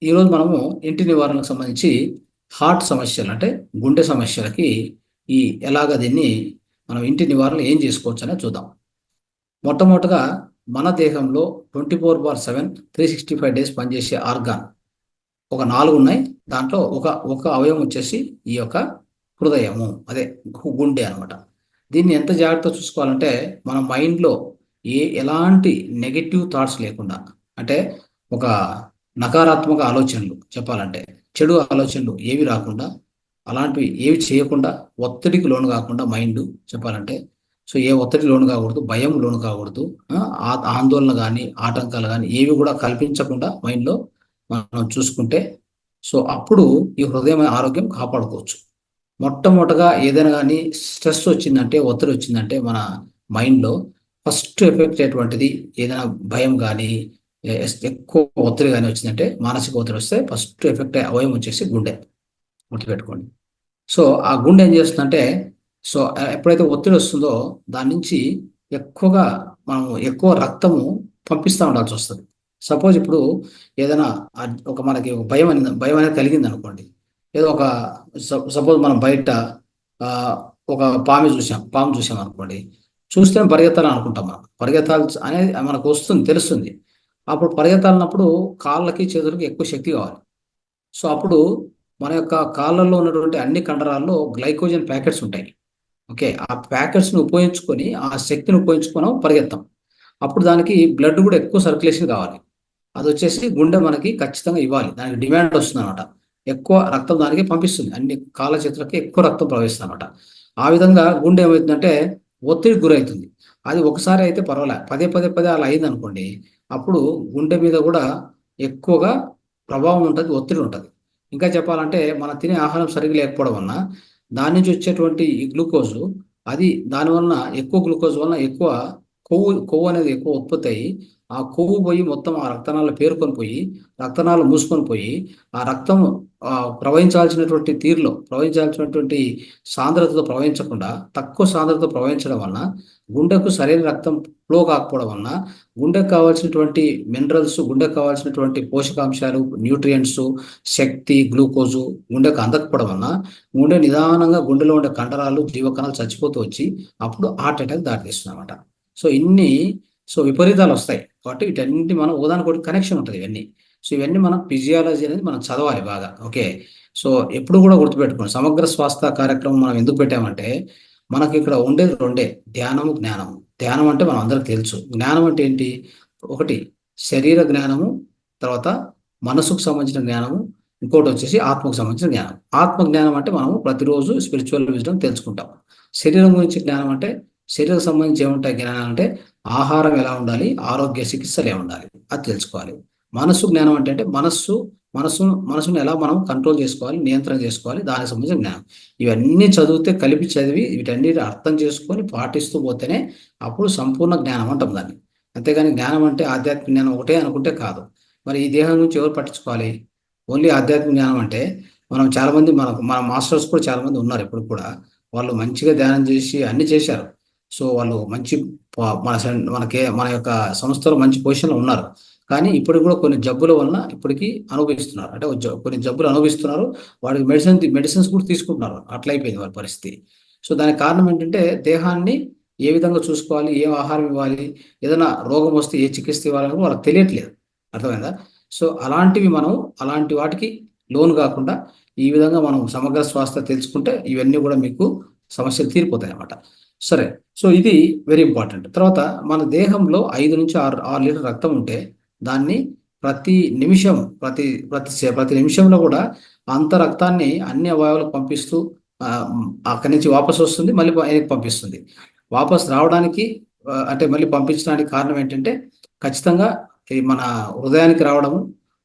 ఈరోజు మనము ఇంటి నివారణకు సంబంధించి హార్ట్ సమస్యలు అంటే గుండె సమస్యలకి ఈ ఎలాగ దీన్ని మనం ఇంటి నివారణ ఏం చేసుకోవచ్చు అనేది చూద్దాం. మొట్టమొదటగా మన దేహంలో 24/7 365 డేస్ పనిచేసే ఆర్గాన్ ఒక 4 ఉన్నాయి. దాంట్లో ఒక అవయవం వచ్చేసి ఈ యొక్క హృదయము, అదే గుండె అనమాట. దీన్ని ఎంత జాగ్రత్తగా చూసుకోవాలంటే మన మైండ్లో ఎలాంటి నెగటివ్ థాట్స్ లేకుండా, అంటే ఒక నకారాత్మక ఆలోచనలు చెప్పాలంటే చెడు ఆలోచనలు ఏవి రాకుండా, అలాంటివి ఏవి చేయకుండా, ఒత్తిడికి లోను కాకుండా మైండ్ చెప్పాలంటే ఏ ఒత్తిడి లోను కాకూడదు, భయం లోను కాకూడదు, ఆందోళన కానీ ఆటంకాలు కానీ ఏవి కూడా కల్పించకుండా మైండ్లో మనం చూసుకుంటే అప్పుడు ఈ హృదయం ఆరోగ్యం కాపాడుకోవచ్చు. మొట్టమొదటగా ఏదైనా కానీ స్ట్రెస్ వచ్చిందంటే, ఒత్తిడి వచ్చిందంటే మన మైండ్లో ఫస్ట్ ఎఫెక్ట్ అయ్యేటువంటిది ఏదైనా భయం కానీ ఎక్కువ ఒత్తిడి కానీ వచ్చిందంటే, మానసిక ఒత్తిడి వస్తే ఫస్ట్ ఎఫెక్ట్ అయ్యే అవయవం వచ్చేసి గుండె. గుర్తుపెట్టుకోండి. ఆ గుండె ఏం చేస్తుందంటే ఎప్పుడైతే ఒత్తిడి వస్తుందో దాని నుంచి ఎక్కువగా మనము ఎక్కువ రక్తము పంపిస్తూ ఉండాల్సి వస్తుంది. సపోజ్ ఇప్పుడు ఏదైనా మనకి భయం అనేది కలిగింది అనుకోండి. ఏదో ఒక సపోజ్ మనం బయట ఒక పాము చూసాం అనుకోండి. చూస్తే పరిగెత్తాలని అనుకుంటాం. మనం పరిగెత్తాలి అనేది మనకు వస్తుంది, తెలుస్తుంది. అప్పుడు పరిగెత్తాలన్నప్పుడు కాళ్ళకి చేతులకి ఎక్కువ శక్తి కావాలి. అప్పుడు మన యొక్క కాళ్ళల్లో ఉన్నటువంటి అన్ని కండరాల్లో గ్లైకోజన్ ప్యాకెట్స్ ఉంటాయి. ఓకే, ఆ ప్యాకెట్స్ని ఉపయోగించుకొని, ఆ శక్తిని ఉపయోగించుకొని పరిగెత్తాం. అప్పుడు దానికి బ్లడ్ కూడా ఎక్కువ సర్క్యులేషన్ కావాలి. అది వచ్చేసి గుండె మనకి ఖచ్చితంగా ఇవ్వాలి, దానికి డిమాండ్ వస్తుంది అనమాట. ఎక్కువ రక్తం దానికి పంపిస్తుంది, అన్ని కాళ్ళ చేతులకి ఎక్కువ రక్తం ప్రవహిస్తుంది అనమాట. ఆ విధంగా గుండె ఏమవుతుందంటే ఒత్తిడి గురవుతుంది. అది ఒకసారి అయితే పర్వాలే, పదే పదే పదే అలా అయింది అనుకోండి, అప్పుడు గుండె మీద కూడా ఎక్కువగా ప్రభావం ఉంటుంది, ఒత్తిడి ఉంటుంది. ఇంకా చెప్పాలంటే మనం తినే ఆహారం సరిగ్గా లేకపోవడం వలన దాని నుంచి వచ్చేటువంటి ఈ గ్లూకోజు, అది దానివల్ల ఎక్కువ గ్లూకోజ్ వలన ఎక్కువ కొవ్వు అనేది ఎక్కువ ఉత్పత్తి అయ్యి, ఆ కొవ్వు పోయి మొత్తం ఆ రక్తనాళాలు పేరుకొని పోయి, రక్తనాళాలు మూసుకొని పోయి, ఆ రక్తం ప్రవహించాల్సినటువంటి తీరులో, ప్రవహించాల్సినటువంటి సాంద్రతతో ప్రవహించకుండా తక్కువ సాంద్రతతో ప్రవహించడం వలన గుండెకు సరైన రక్తం ఫ్లో కాకపోవడం వలన గుండెకు కావాల్సినటువంటి మినరల్స్, గుండెకు కావాల్సినటువంటి పోషకాంశాలు, న్యూట్రియంట్స్, శక్తి, గ్లూకోజు గుండెకు అందకపోవడం వలన గుండె నిదానంగా, గుండెలో ఉండే కండరాలు, జీవకణాలు చచ్చిపోతూ వచ్చి అప్పుడు హార్ట్ అటాక్ దారితీస్తుంది అనమాట. ఇన్ని విపరీతాలు వస్తాయి. కాబట్టి వీటన్నింటి మనం ఒకదానికొకటి కనెక్షన్ ఉంటుంది ఇవన్నీ. ఇవన్నీ మనం ఫిజియాలజీ అనేది మనం చదవాలి బాగా. ఓకే, ఎప్పుడు కూడా గుర్తుపెట్టుకోండి, సమగ్ర స్వాస్థ్య కార్యక్రమం మనం ఎందుకు పెట్టామంటే మనకి ఇక్కడ ఉండేది రెండే, ధ్యానము, జ్ఞానము. ధ్యానం అంటే మనం అందరికి తెలుసు. జ్ఞానం అంటే ఏంటి? ఒకటి శరీర జ్ఞానము, తర్వాత మనసుకు సంబంధించిన జ్ఞానము, ఇంకోటి వచ్చేసి ఆత్మకు సంబంధించిన జ్ఞానం. ఆత్మ జ్ఞానం అంటే మనము ప్రతిరోజు స్పిరిచువల్ విజడం తెలుసుకుంటాం. శరీరం గురించి జ్ఞానం అంటే శరీరం సంబంధించి ఏముంటాయి జ్ఞానం అంటే ఆహారం ఎలా ఉండాలి, ఆరోగ్య చికిత్సలు ఎలా ఉండాలి, అది తెలుసుకోవాలి. మనస్సు జ్ఞానం అంటే మనసును ఎలా మనం కంట్రోల్ చేసుకోవాలి, నియంత్రణ చేసుకోవాలి, దానికి సంబంధించిన జ్ఞానం. ఇవన్నీ కలిపి చదివి వీటన్నిటి అర్థం చేసుకొని పాటిస్తూ పోతేనే అప్పుడు సంపూర్ణ జ్ఞానం అంటాం దాన్ని. అంతేగాని జ్ఞానం అంటే ఆధ్యాత్మిక జ్ఞానం ఒకటే అనుకుంటే కాదు. మరి ఈ దేహం నుంచి ఎవరు పట్టించుకోవాలి? ఓన్లీ ఆధ్యాత్మిక జ్ఞానం అంటే మనం చాలామంది, మన మాస్టర్స్ కూడా చాలామంది ఉన్నారు. ఇప్పుడు కూడా వాళ్ళు మంచిగా ధ్యానం చేసి అన్ని చేశారు. వాళ్ళు మంచి మన యొక్క సంస్థలో మంచి పొజిషన్లో ఉన్నారు. కానీ ఇప్పుడు కూడా కొన్ని జబ్బుల వలన ఇప్పటికీ అనుభవిస్తున్నారు. అంటే కొన్ని జబ్బులు అనుభవిస్తున్నారు, వాడికి మెడిసిన్స్ కూడా తీసుకుంటున్నారు. అట్లా అయిపోయింది వారి పరిస్థితి. దానికి కారణం ఏంటంటే దేహాన్ని ఏ విధంగా చూసుకోవాలి, ఏం ఆహారం ఇవ్వాలి, ఏదైనా రోగం వస్తే ఏ చికిత్స ఇవ్వాలని వాళ్ళకి తెలియట్లేదు. అర్థమైందా? అలాంటి వాటికి లోన్ కాకుండా ఈ విధంగా మనం సమగ్ర స్వాస్థ్య తెలుసుకుంటే ఇవన్నీ కూడా మీకు సమస్యలు తీరిపోతాయి అన్నమాట. సరే, ఇది వెరీ ఇంపార్టెంట్. తర్వాత మన దేహంలో 5 నుంచి 6 లీటర్ రక్తం ఉంటే దాన్ని ప్రతి నిమిషం ప్రతి నిమిషంలో కూడా అంత రక్తాన్ని అన్ని అవయవాలకు పంపిస్తూ అక్కడి నుంచి వాపసు వస్తుంది, మళ్ళీ పంపిస్తుంది. వాపస్ రావడానికి అంటే మళ్ళీ పంపించడానికి కారణం ఏంటంటే ఖచ్చితంగా మన హృదయానికి రావడము,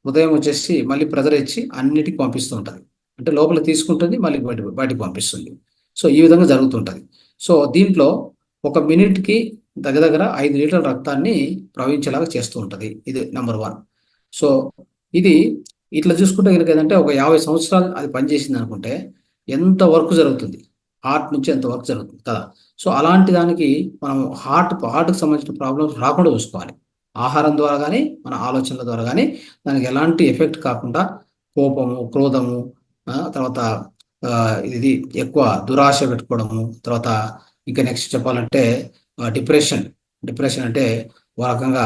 హృదయం వచ్చేసి మళ్ళీ ప్రెజర్ ఇచ్చి అన్నిటికి పంపిస్తూ ఉంటుంది. అంటే లోపల తీసుకుంటుంది, మళ్ళీ బయటికి పంపిస్తుంది. ఈ విధంగా జరుగుతుంటుంది. దీంట్లో ఒక మినిట్కి దగ్గర 5 లీటర్ల రక్తాన్ని ప్రవహించేలాగా చేస్తూ ఉంటుంది. ఇది నెంబర్ 1. ఇది ఇట్లా చూసుకుంటే కనుక ఏంటంటే ఒక 50 సంవత్సరాలు అది పనిచేసింది అనుకుంటే ఎంత వర్క్ జరుగుతుంది, హార్ట్ నుంచి ఎంత వర్క్ జరుగుతుంది కదా. అలాంటి దానికి మనం హార్ట్కి సంబంధించిన ప్రాబ్లమ్స్ రాకుండా చూసుకోవాలి. ఆహారం ద్వారా కానీ మన ఆలోచనల ద్వారా కానీ దానికి ఎలాంటి ఎఫెక్ట్ కాకుండా కోపము, క్రోధము, తర్వాత ఇది ఎక్కువ దురాశ పెట్టుకోవడము, తర్వాత ఇంకా నెక్స్ట్ చెప్పాలంటే డిప్రెషన్. డిప్రెషన్ అంటే ఒక రకంగా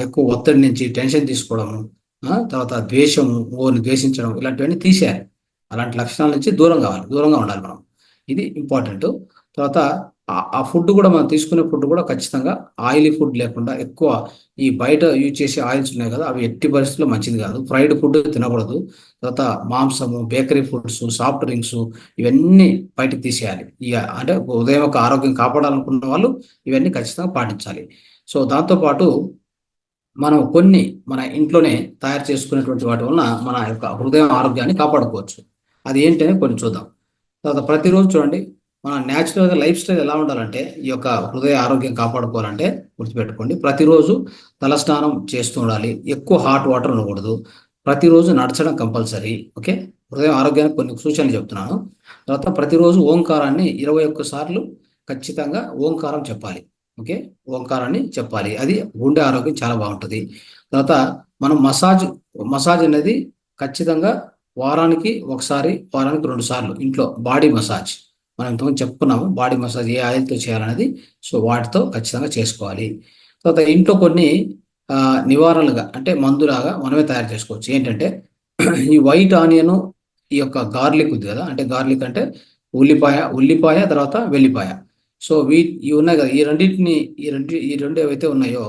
ఎక్కువ ఒత్తిడి నుంచి టెన్షన్ తీసుకోవడము, తర్వాత ద్వేషము, ఓని ద్వేషించడం, ఇలాంటివన్నీ తీసేయాలి. అలాంటి లక్షణాల నుంచి దూరంగా ఉండాలి మనం. ఇది ఇంపార్టెంట్. తర్వాత ఆ ఫుడ్ కూడా మనం తీసుకునే ఫుడ్ కూడా ఖచ్చితంగా ఆయిలీ ఫుడ్ లేకుండా, ఎక్కువ ఈ బయట యూజ్ చేసే ఆయిల్స్ ఉన్నాయి కదా, అవి ఎట్టి పరిస్థితుల్లో మంచిది కాదు. ఫ్రైడ్ ఫుడ్ తినకూడదు. తర్వాత మాంసము, బేకరీ ఫుడ్స్, సాఫ్ట్ డ్రింక్స్, ఇవన్నీ బయటకు తీసేయాలి. ఇక అంటే ఉదయం ఒక ఆరోగ్యం కాపాడాలనుకున్న వాళ్ళు ఇవన్నీ ఖచ్చితంగా పాటించాలి. సో దాంతోపాటు మనం కొన్ని మన ఇంట్లోనే తయారు చేసుకునేటువంటి వాటి వలన మన యొక్క హృదయ ఆరోగ్యాన్ని కాపాడుకోవచ్చు. అది ఏంటనే కొన్ని చూద్దాం. తర్వాత ప్రతిరోజు చూడండి, మన న్యాచురల్గా లైఫ్ స్టైల్ ఎలా ఉండాలంటే, ఈ యొక్క హృదయ ఆరోగ్యం కాపాడుకోవాలంటే గుర్తుపెట్టుకోండి, ప్రతిరోజు తలస్నానం చేస్తూ ఉండాలి. ఎక్కువ హాట్ వాటర్ ఉండకూడదు. ప్రతిరోజు నడచడం కంపల్సరీ. ఓకే, హృదయ ఆరోగ్యానికి కొన్ని సూచనలు చెప్తున్నాను. తర్వాత ప్రతిరోజు ఓంకారాన్ని 21 సార్లు ఖచ్చితంగా ఓంకారం చెప్పాలి. ఓకే, ఓంకారాన్ని చెప్పాలి. అది గుండె ఆరోగ్యం చాలా బాగుంటుంది. తర్వాత మనం మసాజ్ అనేది ఖచ్చితంగా వారానికి ఒకసారి, వారానికి 2 సార్లు ఇంట్లో బాడీ మసాజ్. మనం ఇంతకుముందు చెప్పుకున్నాము బాడీ మసాజ్ ఏ ఆయిల్తో చేయాలనేది. సో వాటితో ఖచ్చితంగా చేసుకోవాలి. తర్వాత ఇంట్లో కొన్ని నివారణలుగా అంటే మందులాగా మనమే తయారు చేసుకోవచ్చు. ఏంటంటే ఈ వైట్ ఆనియన్, ఈ యొక్క గార్లిక్ ఉంది కదా, అంటే గార్లిక్ అంటే ఉల్లిపాయ తర్వాత వెల్లిపాయ. సో ఇవి ఉన్నాయి కదా, ఈ రెండు ఏవైతే ఉన్నాయో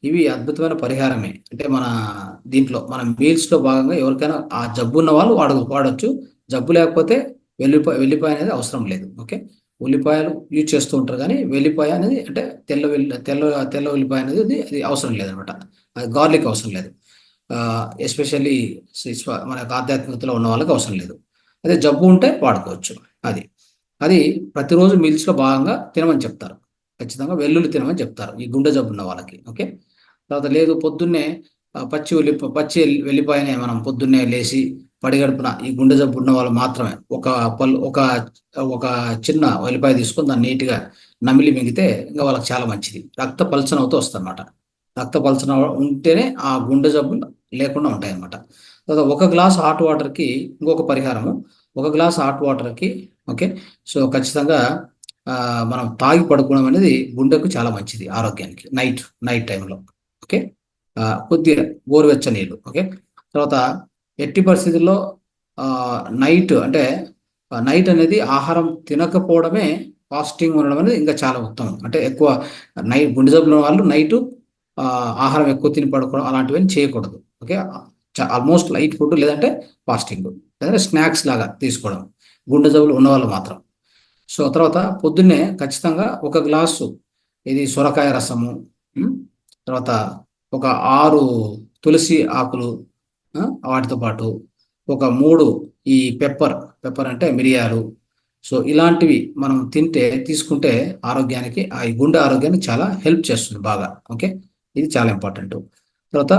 ఇవి అద్భుతమైన పరిహారమే. అంటే మన మీల్స్ లో భాగంగా ఎవరికైనా ఆ జబ్బు ఉన్న వాళ్ళు వాడొచ్చు. జబ్బు లేకపోతే వెల్లిపాయ అనేది అవసరం లేదు. ఓకే, ఉల్లిపాయలు యూజ్ చేస్తూ ఉంటారు, కానీ వెల్లిపాయ అనేది అంటే తెల్ల ఉల్లిపాయ అనేది అది అవసరం లేదనమాట. అది గార్లిక్ అవసరం లేదు. ఎస్పెషల్లీ మన ఆధ్యాత్మికతలో ఉన్న వాళ్ళకి అవసరం లేదు. అదే జబ్బు ఉంటే వాడుకోవచ్చు. అది అది ప్రతిరోజు మీల్స్లో భాగంగా తినమని చెప్తారు. ఖచ్చితంగా వెల్లుల్లి తినమని చెప్తారు ఈ గుండె జబ్బు ఉన్న వాళ్ళకి. ఓకే, తర్వాత లేదు పొద్దున్నే పచ్చి వెల్లిపాయనే మనం పొద్దున్నే లేచి పడిగడుపున ఈ గుండె జబ్బు ఉన్న వాళ్ళు మాత్రమే ఒక చిన్న వెల్లిపాయ తీసుకొని దాన్ని నీట్గా నమిలి మింగితే ఇంకా వాళ్ళకి చాలా మంచిది. రక్త పల్చన అవుతూ వస్తుందన్నమాట. రక్త పల్చన ఉంటేనే ఆ గుండె జబ్బు లేకుండా ఉంటాయి అన్నమాట. తర్వాత ఒక గ్లాస్ హాట్ వాటర్కి ఇంకొక పరిహారము. ఒక గ్లాస్ హాట్ వాటర్కి ఓకే, సో ఖచ్చితంగా మనం తాగి పడుకోవడం అనేది గుండెకు చాలా మంచిది ఆరోగ్యానికి, నైట్ టైంలో. ఓకే, కొద్దిగా గోరువెచ్చ నీళ్ళు. ఓకే, తర్వాత ఎట్టి పరిస్థితుల్లో నైట్ అనేది ఆహారం తినకపోవడమే, ఫాస్టింగ్ ఉండడం అనేది ఇంకా చాలా ఉత్తమం. అంటే ఎక్కువ గుండె జబ్బుల వాళ్ళు నైట్ ఆహారం ఎక్కువ తిని పడుకోవడం అలాంటివన్నీ చేయకూడదు. ఓకే, ఆల్మోస్ట్ లైట్ ఫుడ్ లేదంటే ఫాస్టింగ్ లేదంటే స్నాక్స్ లాగా తీసుకోవడం గుండె జబ్బులు ఉన్నవాళ్ళు మాత్రం. సో తర్వాత పొద్దున్నే ఖచ్చితంగా ఒక గ్లాసు ఇది సొరకాయ రసము, తర్వాత ఒక 6 తులసి ఆకులు, వాటితో పాటు ఒక 3 ఈ పెప్పర్ అంటే మిరియాలు. సో ఇలాంటివి మనం తీసుకుంటే ఆరోగ్యానికి, ఆ గుండె ఆరోగ్యానికి చాలా హెల్ప్ చేస్తుంది బాగా. ఓకే, ఇది చాలా ఇంపార్టెంట్. తర్వాత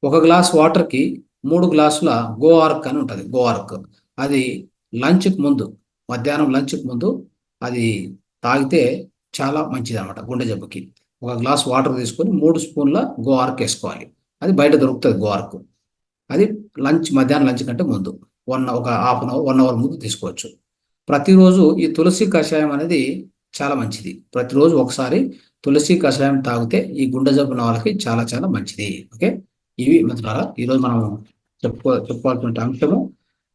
ఒక గ్లాస్ వాటర్కి 3 గ్లాసుల గోఆర్క్ అని ఉంటుంది. గోఆర్క్ అది మధ్యాహ్నం లంచ్కి ముందు అది తాగితే చాలా మంచిది అనమాట గుండె జబ్బుకి. ఒక గ్లాస్ వాటర్ తీసుకొని 3 స్పూన్ల గోఆర్క్ వేసుకోవాలి. అది బయట దొరుకుతుంది గోఆర్క్. అది మధ్యాహ్నం లంచ్ కంటే ముందు ఒక హాఫ్ అన్ అవర్ 1 అవర్ ముందు తీసుకోవచ్చు. ప్రతిరోజు ఈ తులసి కషాయం అనేది చాలా మంచిది. ప్రతిరోజు ఒకసారి తులసి కషాయం తాగితే ఈ గుండె జబ్బున్న వాళ్ళకి చాలా చాలా మంచిది. ఓకే, ఇవి మిత్రులారా ఈరోజు మనం చెప్పుకోవాల్సిన అంశము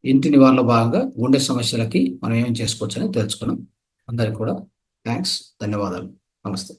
ఇంటి నివారణలో భాగంగా గుండె సమస్యలకి మనం ఏమేం చేసుకోవచ్చు అని తెలుసుకున్నాం. అందరికి కూడా థ్యాంక్స్, ధన్యవాదాలు, నమస్తే.